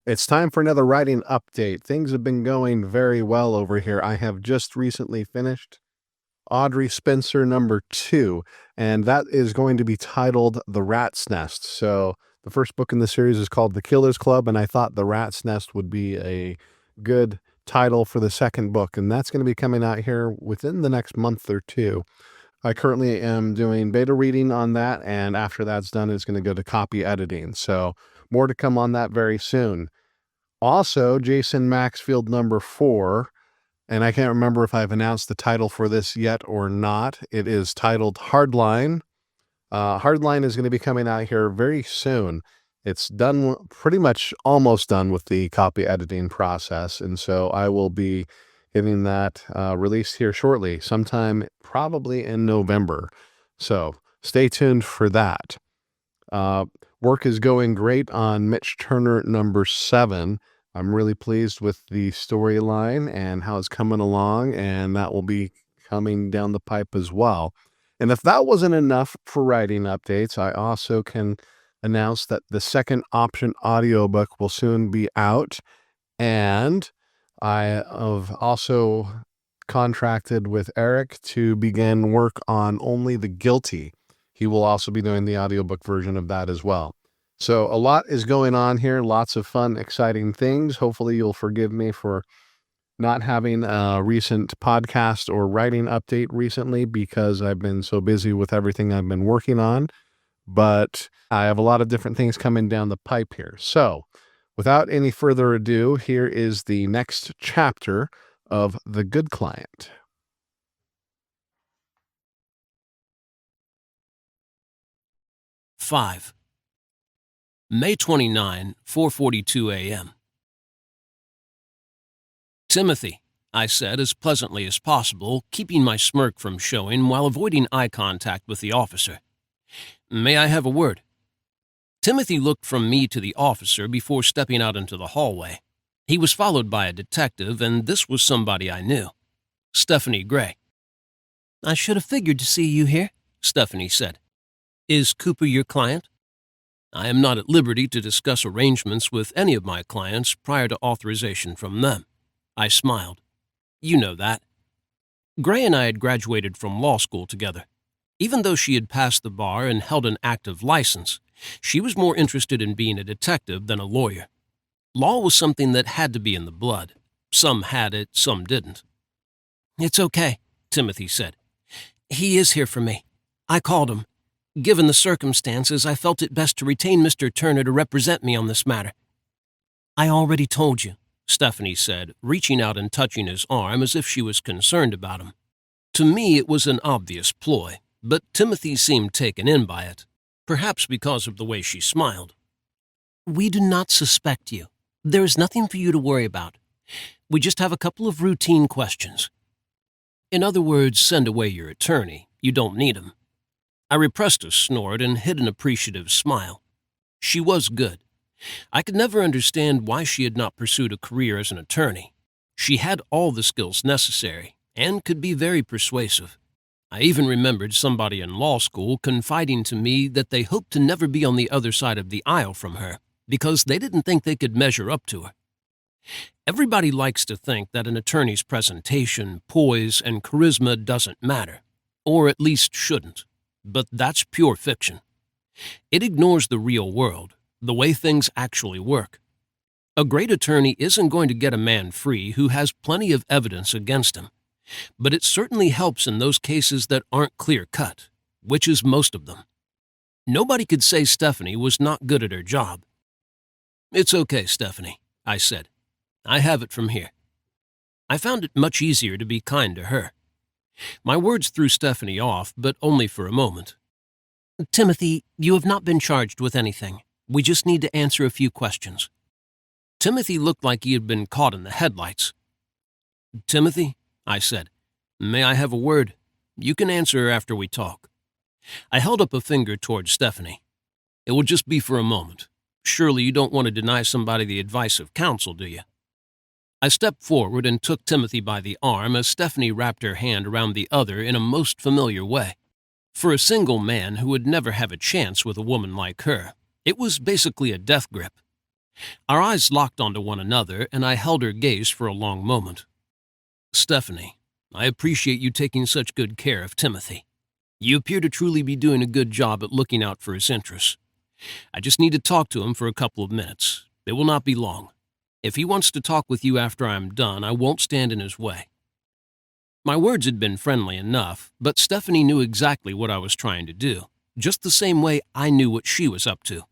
It's time for another writing update. Things have been going very well over here. I have just recently finished Audrey Spencer #2, and that is going to be titled The Rat's Nest. So the first book in the series is called The Killer's Club, and I thought The Rat's Nest would be a good title for the second book, and that's going to be coming out here within the next month or two. I currently am doing beta reading on that, and after that's done, it's going to go to copy editing. So more to come on that very soon. Also, Jason Maxfield #4, and I can't remember if I've announced the title for this yet or not. It is titled Hardline. Hardline is going to be coming out here very soon. It's done, pretty much almost done with the copy editing process, and so I will be getting that released here shortly, sometime probably in November. So stay tuned for that. Work is going great on Mitch Turner #7. I'm really pleased with the storyline and how it's coming along, and that will be coming down the pipe as well. And if that wasn't enough for writing updates, I also can announce that the second option audiobook will soon be out, and I have also contracted with Eric to begin work on Only the Guilty. He will also be doing the audiobook version of that as well. So a lot is going on here, lots of fun, exciting things. Hopefully you'll forgive me for not having a recent podcast or writing update recently because I've been so busy with everything I've been working on. But I have a lot of different things coming down the pipe here. So without any further ado, here is the next chapter of The Good Client. Five. May 29, 4:42 a.m. Timothy, I said as pleasantly as possible, keeping my smirk from showing while avoiding eye contact with the officer. May I have a word? Timothy looked from me to the officer before stepping out into the hallway. He was followed by a detective, and this was somebody I knew. Stephanie Gray. I should have figured to see you here, Stephanie said. Is Cooper your client? I am not at liberty to discuss arrangements with any of my clients prior to authorization from them. I smiled. You know that. Gray and I had graduated from law school together. Even though she had passed the bar and held an active license, she was more interested in being a detective than a lawyer. Law was something that had to be in the blood. Some had it, some didn't. It's okay, Timothy said. He is here for me. I called him. Given the circumstances, I felt it best to retain Mr. Turner to represent me on this matter. I already told you, Stephanie said, reaching out and touching his arm as if she was concerned about him. To me, it was an obvious ploy, but Timothy seemed taken in by it, perhaps because of the way she smiled. We do not suspect you. There is nothing for you to worry about. We just have a couple of routine questions. In other words, send away your attorney. You don't need him. I repressed a snort and hid an appreciative smile. She was good. I could never understand why she had not pursued a career as an attorney. She had all the skills necessary and could be very persuasive. I even remembered somebody in law school confiding to me that they hoped to never be on the other side of the aisle from her because they didn't think they could measure up to her. Everybody likes to think that an attorney's presentation, poise, and charisma doesn't matter, or at least shouldn't. But that's pure fiction. It ignores the real world, the way things actually work. A great attorney isn't going to get a man free who has plenty of evidence against him, but it certainly helps in those cases that aren't clear-cut, which is most of them. Nobody could say Stephanie was not good at her job. It's okay, Stephanie, I said. I have it from here. I found it much easier to be kind to her. My words threw Stephanie off, but only for a moment. Timothy, you have not been charged with anything. We just need to answer a few questions. Timothy looked like he had been caught in the headlights. Timothy, I said, may I have a word? You can answer after we talk. I held up a finger toward Stephanie. It will just be for a moment. Surely you don't want to deny somebody the advice of counsel, do you? I stepped forward and took Timothy by the arm as Stephanie wrapped her hand around the other in a most familiar way. For a single man who would never have a chance with a woman like her, it was basically a death grip. Our eyes locked onto one another, and I held her gaze for a long moment. "Stephanie, I appreciate you taking such good care of Timothy. You appear to truly be doing a good job at looking out for his interests. I just need to talk to him for a couple of minutes. It will not be long. If he wants to talk with you after I am done, I won't stand in his way." My words had been friendly enough, but Stephanie knew exactly what I was trying to do, just the same way I knew what she was up to.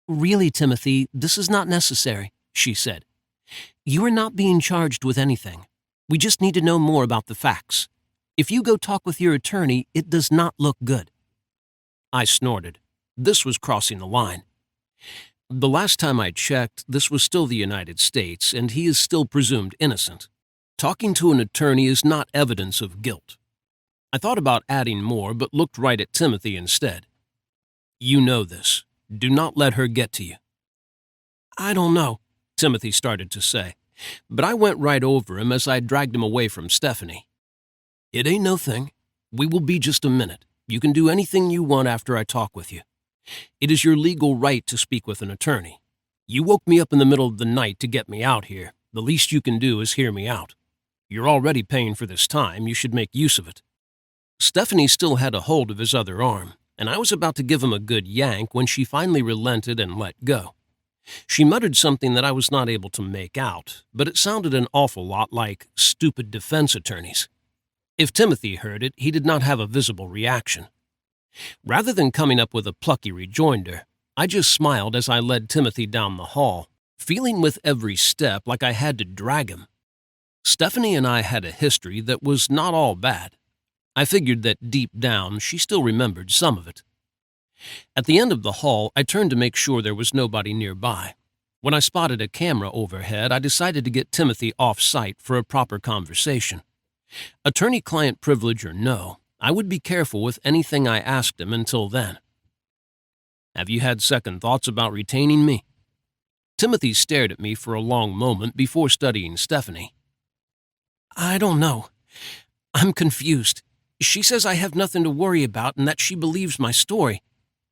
"Really, Timothy, this is not necessary," she said. "You are not being charged with anything. We just need to know more about the facts. If you go talk with your attorney, it does not look good." I snorted. This was crossing the line. The last time I checked, this was still the United States, and he is still presumed innocent. Talking to an attorney is not evidence of guilt. I thought about adding more, but looked right at Timothy instead. "You know this. Do not let her get to you." "I don't know," Timothy started to say, but I went right over him as I dragged him away from Stephanie. "It ain't no thing. We will be just a minute. You can do anything you want after I talk with you. It is your legal right to speak with an attorney. You woke me up in the middle of the night to get me out here. The least you can do is hear me out. You're already paying for this time. You should make use of it." Stephanie still had a hold of his other arm, and I was about to give him a good yank when she finally relented and let go. She muttered something that I was not able to make out, but it sounded an awful lot like "stupid defense attorneys." If Timothy heard it, he did not have a visible reaction. Rather than coming up with a plucky rejoinder, I just smiled as I led Timothy down the hall, feeling with every step like I had to drag him. Stephanie and I had a history that was not all bad. I figured that deep down she still remembered some of it. At the end of the hall, I turned to make sure there was nobody nearby. When I spotted a camera overhead, I decided to get Timothy off-site for a proper conversation. Attorney-client privilege or no, I would be careful with anything I asked him until then. "Have you had second thoughts about retaining me?" Timothy stared at me for a long moment before studying Stephanie. "I don't know. I'm confused. She says I have nothing to worry about and that she believes my story.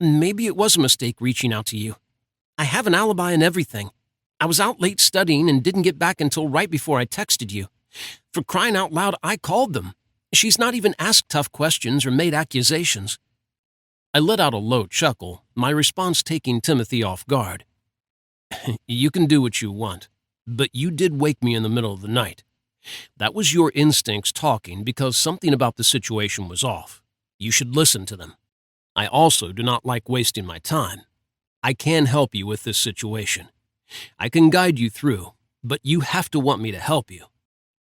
Maybe it was a mistake reaching out to you. I have an alibi and everything. I was out late studying and didn't get back until right before I texted you. For crying out loud, I called them. She's not even asked tough questions or made accusations." I let out a low chuckle, my response taking Timothy off guard. "You can do what you want, but you did wake me in the middle of the night. That was your instincts talking because something about the situation was off. You should listen to them. I also do not like wasting my time. I can help you with this situation. I can guide you through, but you have to want me to help you.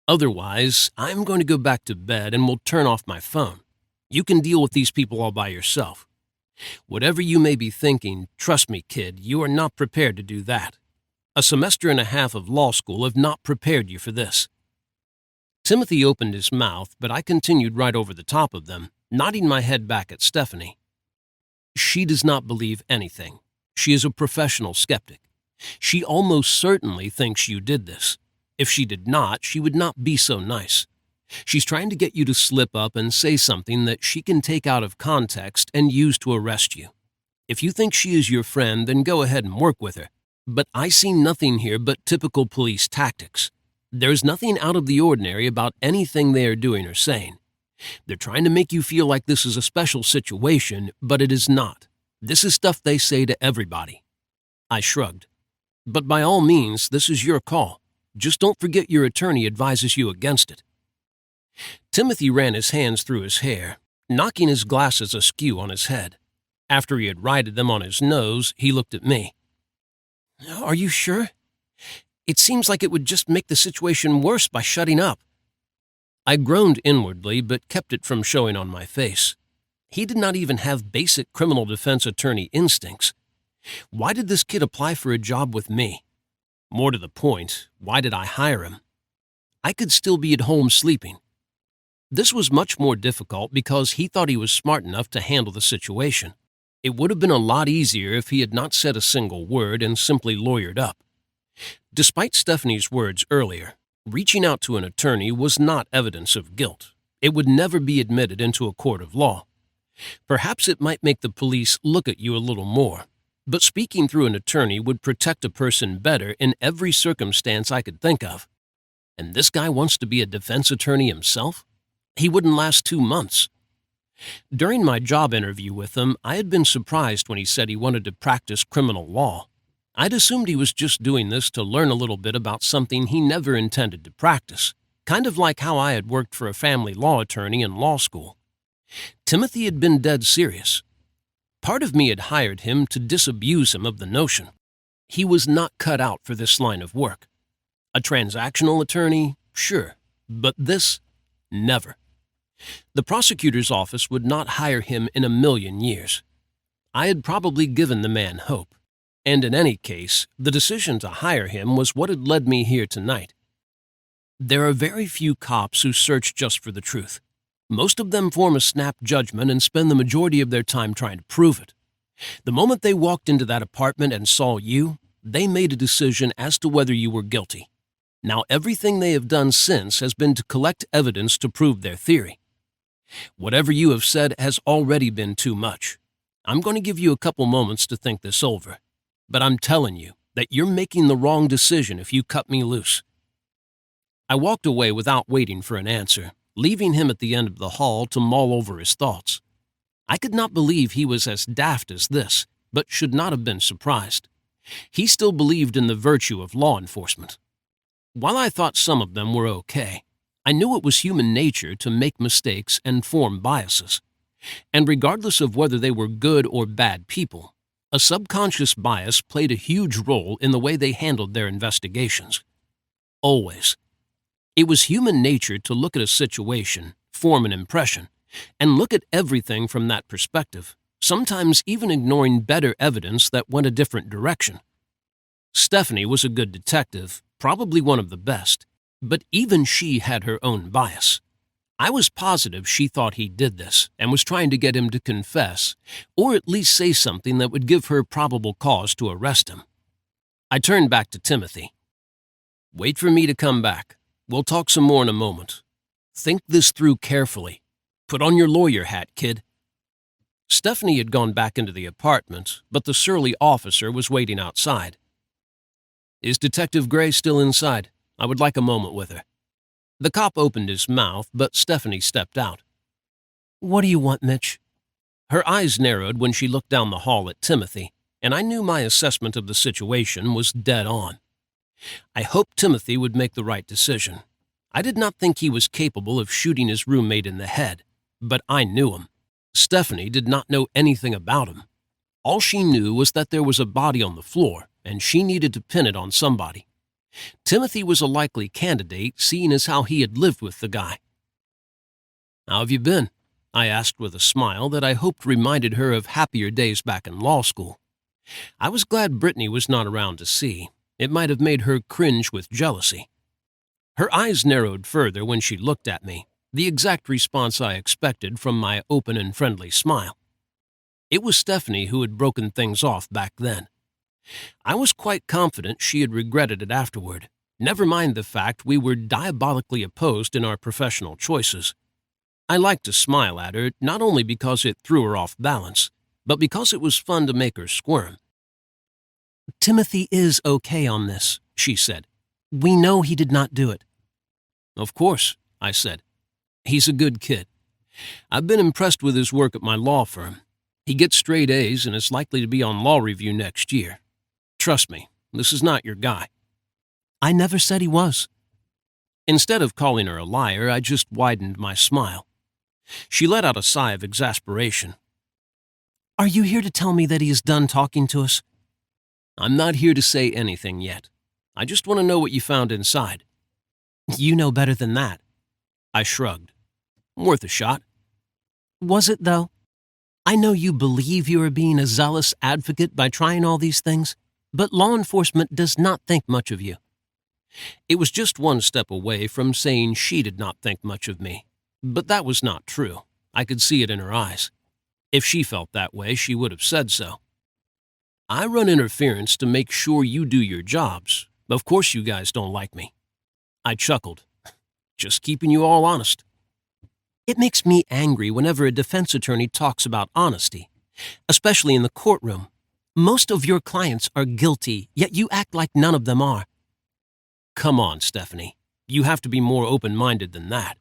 Otherwise, I'm going to go back to bed and will turn off my phone. You can deal with these people all by yourself. Whatever you may be thinking, trust me, kid, you are not prepared to do that. A semester and a half of law school have not prepared you for this." Timothy opened his mouth, but I continued right over the top of them, nodding my head back at Stephanie. "She does not believe anything. She is a professional skeptic. She almost certainly thinks you did this. If she did not, she would not be so nice. She's trying to get you to slip up and say something that she can take out of context and use to arrest you. If you think she is your friend, then go ahead and work with her. But I see nothing here but typical police tactics. There's nothing out of the ordinary about anything they are doing or saying. They're trying to make you feel like this is a special situation, but it is not. This is stuff they say to everybody." I shrugged. "But by all means, this is your call. Just don't forget your attorney advises you against it." Timothy ran his hands through his hair, knocking his glasses askew on his head. After he had righted them on his nose, he looked at me. "Are you sure? It seems like it would just make the situation worse by shutting up." I groaned inwardly, but kept it from showing on my face. He did not even have basic criminal defense attorney instincts. Why did this kid apply for a job with me? More to the point, why did I hire him? I could still be at home sleeping. This was much more difficult because he thought he was smart enough to handle the situation. It would have been a lot easier if he had not said a single word and simply lawyered up. Despite Stephanie's words earlier, reaching out to an attorney was not evidence of guilt. It would never be admitted into a court of law. Perhaps it might make the police look at you a little more. But speaking through an attorney would protect a person better in every circumstance I could think of. And this guy wants to be a defense attorney himself? He wouldn't last 2 months. During my job interview with him, I had been surprised when he said he wanted to practice criminal law. I'd assumed he was just doing this to learn a little bit about something he never intended to practice, kind of like how I had worked for a family law attorney in law school. Timothy had been dead serious. Part of me had hired him to disabuse him of the notion. He was not cut out for this line of work. A transactional attorney, sure, but this, never. The prosecutor's office would not hire him in a million years. I had probably given the man hope, and in any case, the decision to hire him was what had led me here tonight. There are very few cops who search just for the truth. Most of them form a snap judgment and spend the majority of their time trying to prove it. The moment they walked into that apartment and saw you, they made a decision as to whether you were guilty. Now everything they have done since has been to collect evidence to prove their theory. Whatever you have said has already been too much. I'm going to give you a couple moments to think this over, but I'm telling you that you're making the wrong decision if you cut me loose. I walked away without waiting for an answer, leaving him at the end of the hall to mull over his thoughts. I could not believe he was as daft as this, but should not have been surprised. He still believed in the virtue of law enforcement. While I thought some of them were okay, I knew it was human nature to make mistakes and form biases. And regardless of whether they were good or bad people, a subconscious bias played a huge role in the way they handled their investigations. Always. It was human nature to look at a situation, form an impression, and look at everything from that perspective, sometimes even ignoring better evidence that went a different direction. Stephanie was a good detective, probably one of the best, but even she had her own bias. I was positive she thought he did this and was trying to get him to confess, or at least say something that would give her probable cause to arrest him. I turned back to Timothy. Wait for me to come back. We'll talk some more in a moment. Think this through carefully. Put on your lawyer hat, kid. Stephanie had gone back into the apartment, but the surly officer was waiting outside. Is Detective Gray still inside? I would like a moment with her. The cop opened his mouth, but Stephanie stepped out. What do you want, Mitch? Her eyes narrowed when she looked down the hall at Timothy, and I knew my assessment of the situation was dead on. I hoped Timothy would make the right decision. I did not think he was capable of shooting his roommate in the head, but I knew him. Stephanie did not know anything about him. All she knew was that there was a body on the floor, and she needed to pin it on somebody. Timothy was a likely candidate, seeing as how he had lived with the guy. How have you been? I asked with a smile that I hoped reminded her of happier days back in law school. I was glad Brittany was not around to see. It might have made her cringe with jealousy. Her eyes narrowed further when she looked at me, the exact response I expected from my open and friendly smile. It was Stephanie who had broken things off back then. I was quite confident she had regretted it afterward, never mind the fact we were diabolically opposed in our professional choices. I liked to smile at her, not only because it threw her off balance, but because it was fun to make her squirm. Timothy is okay on this, she said. We know he did not do it. Of course, I said. He's a good kid. I've been impressed with his work at my law firm. He gets straight A's and is likely to be on law review next year. Trust me, this is not your guy. I never said he was. Instead of calling her a liar, I just widened my smile. She let out a sigh of exasperation. Are you here to tell me that he is done talking to us? I'm not here to say anything yet. I just want to know what you found inside. You know better than that. I shrugged. Worth a shot. Was it, though? I know you believe you are being a zealous advocate by trying all these things, but law enforcement does not think much of you. It was just one step away from saying she did not think much of me, but that was not true. I could see it in her eyes. If she felt that way, she would have said so. I run interference to make sure you do your jobs. Of course you guys don't like me. I chuckled. Just keeping you all honest. It makes me angry whenever a defense attorney talks about honesty, especially in the courtroom. Most of your clients are guilty, yet you act like none of them are. Come on, Stephanie. You have to be more open-minded than that.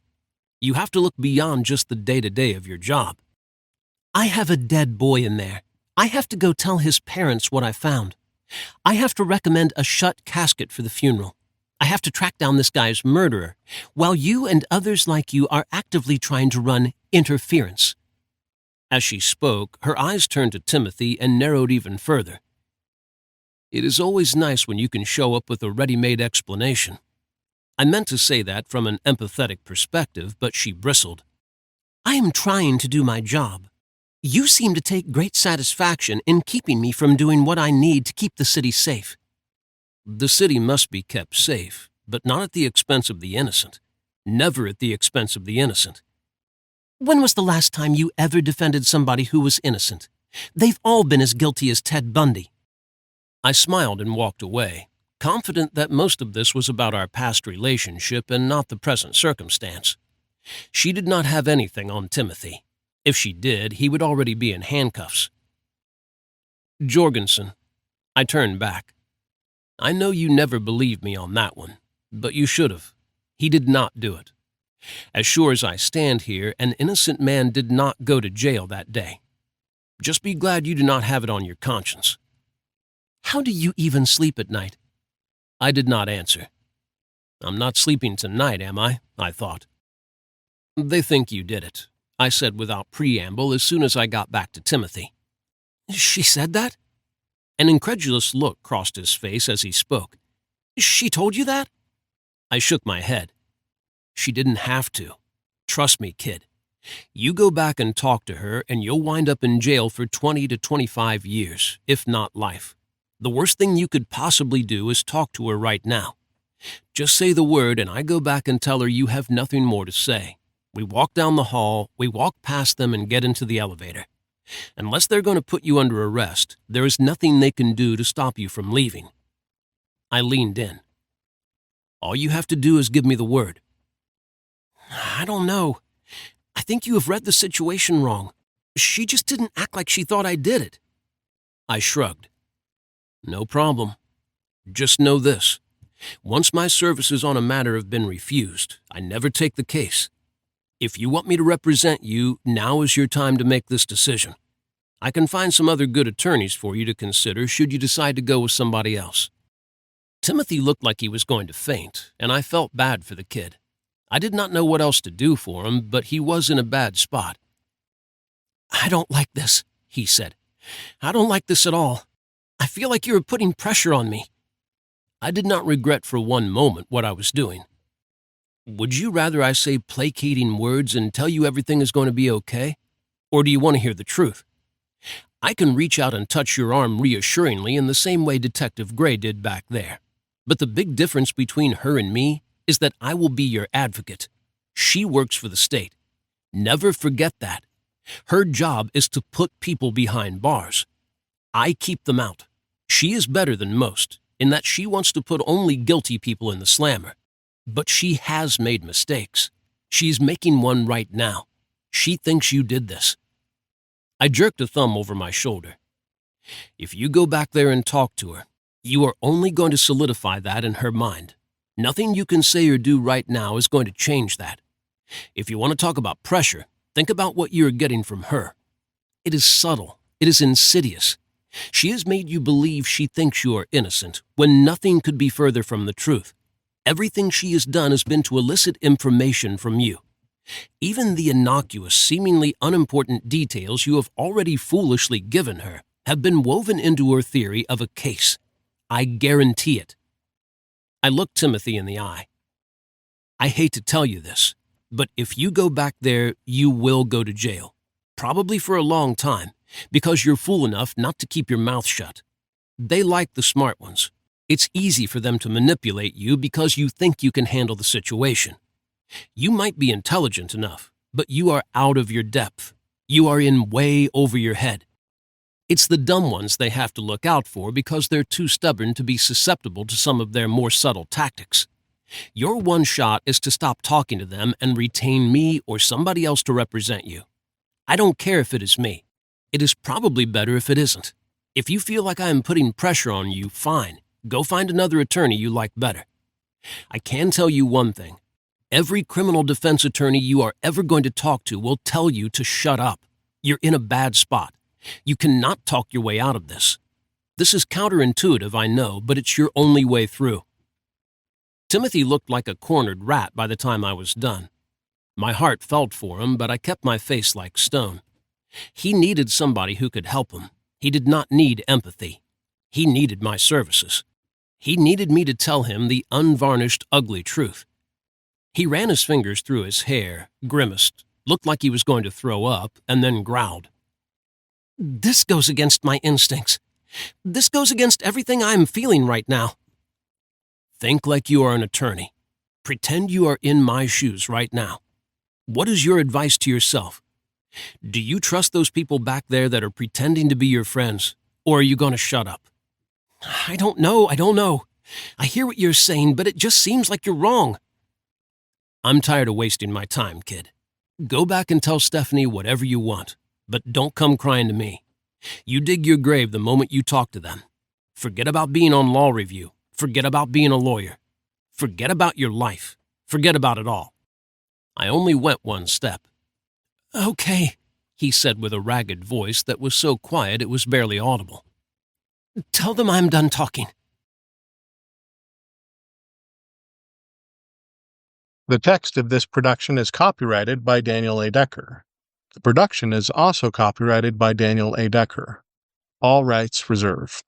You have to look beyond just the day-to-day of your job. I have a dead boy in there. I have to go tell his parents what I found. I have to recommend a shut casket for the funeral. I have to track down this guy's murderer, while you and others like you are actively trying to run interference. As she spoke, her eyes turned to Timothy and narrowed even further. It is always nice when you can show up with a ready-made explanation. I meant to say that from an empathetic perspective, but she bristled. I am trying to do my job. You seem to take great satisfaction in keeping me from doing what I need to keep the city safe. The city must be kept safe, but not at the expense of the innocent. Never at the expense of the innocent. When was the last time you ever defended somebody who was innocent? They've all been as guilty as Ted Bundy. I smiled and walked away, confident that most of this was about our past relationship and not the present circumstance. She did not have anything on Timothy. If she did, he would already be in handcuffs. Jorgensen. I turned back. I know you never believed me on that one, but you should have. He did not do it. As sure as I stand here, an innocent man did not go to jail that day. Just be glad you do not have it on your conscience. How do you even sleep at night? I did not answer. I'm not sleeping tonight, am I? I thought. They think you did it, I said without preamble as soon as I got back to Timothy. She said that? An incredulous look crossed his face as he spoke. She told you that? I shook my head. She didn't have to. Trust me, kid. You go back and talk to her and you'll wind up in jail for 20 to 25 years, if not life. The worst thing you could possibly do is talk to her right now. Just say the word and I go back and tell her you have nothing more to say. We walk down the hall, we walk past them and get into the elevator. Unless they're going to put you under arrest, there is nothing they can do to stop you from leaving. I leaned in. All you have to do is give me the word. I don't know. I think you have read the situation wrong. She just didn't act like she thought I did it. I shrugged. No problem. Just know this. Once my services on a matter have been refused, I never take the case. If you want me to represent you, now is your time to make this decision. I can find some other good attorneys for you to consider should you decide to go with somebody else. Timothy looked like he was going to faint, and I felt bad for the kid. I did not know what else to do for him, but he was in a bad spot. I don't like this, he said. I don't like this at all. I feel like you are putting pressure on me. I did not regret for one moment what I was doing. Would you rather I say placating words and tell you everything is going to be okay? Or do you want to hear the truth? I can reach out and touch your arm reassuringly in the same way Detective Gray did back there. But the big difference between her and me is that I will be your advocate. She works for the state. Never forget that. Her job is to put people behind bars. I keep them out. She is better than most in that she wants to put only guilty people in the slammer. But she has made mistakes. She's making one right now. She thinks you did this. I jerked a thumb over my shoulder. If you go back there and talk to her, you are only going to solidify that in her mind. Nothing you can say or do right now is going to change that. If you want to talk about pressure, think about what you are getting from her. It is subtle. It is insidious. She has made you believe she thinks you are innocent when nothing could be further from the truth. Everything she has done has been to elicit information from you. Even the innocuous, seemingly unimportant details you have already foolishly given her have been woven into her theory of a case. I guarantee it. I looked Timothy in the eye. I hate to tell you this, but if you go back there, you will go to jail. Probably for a long time, because you're fool enough not to keep your mouth shut. They like the smart ones. It's easy for them to manipulate you because you think you can handle the situation. You might be intelligent enough, but you are out of your depth. You are in way over your head. It's the dumb ones they have to look out for because they're too stubborn to be susceptible to some of their more subtle tactics. Your one shot is to stop talking to them and retain me or somebody else to represent you. I don't care if it is me. It is probably better if it isn't. If you feel like I am putting pressure on you, fine. Go find another attorney you like better. I can tell you one thing. Every criminal defense attorney you are ever going to talk to will tell you to shut up. You're in a bad spot. You cannot talk your way out of this. This is counterintuitive, I know, but it's your only way through. Timothy looked like a cornered rat by the time I was done. My heart felt for him, but I kept my face like stone. He needed somebody who could help him. He did not need empathy. He needed my services. He needed me to tell him the unvarnished, ugly truth. He ran his fingers through his hair, grimaced, looked like he was going to throw up, and then growled. This goes against my instincts. This goes against everything I am feeling right now. Think like you are an attorney. Pretend you are in my shoes right now. What is your advice to yourself? Do you trust those people back there that are pretending to be your friends, or are you going to shut up? I don't know. I hear what you're saying, but it just seems like you're wrong. I'm tired of wasting my time, kid. Go back and tell Stephanie whatever you want, but don't come crying to me. You dig your grave the moment you talk to them. Forget about being on law review. Forget about being a lawyer. Forget about your life. Forget about it all. I only went one step. Okay, he said with a ragged voice that was so quiet it was barely audible. Tell them I'm done talking. The text of this production is copyrighted by Daniel A. Decker. The production is also copyrighted by Daniel A. Decker. All rights reserved.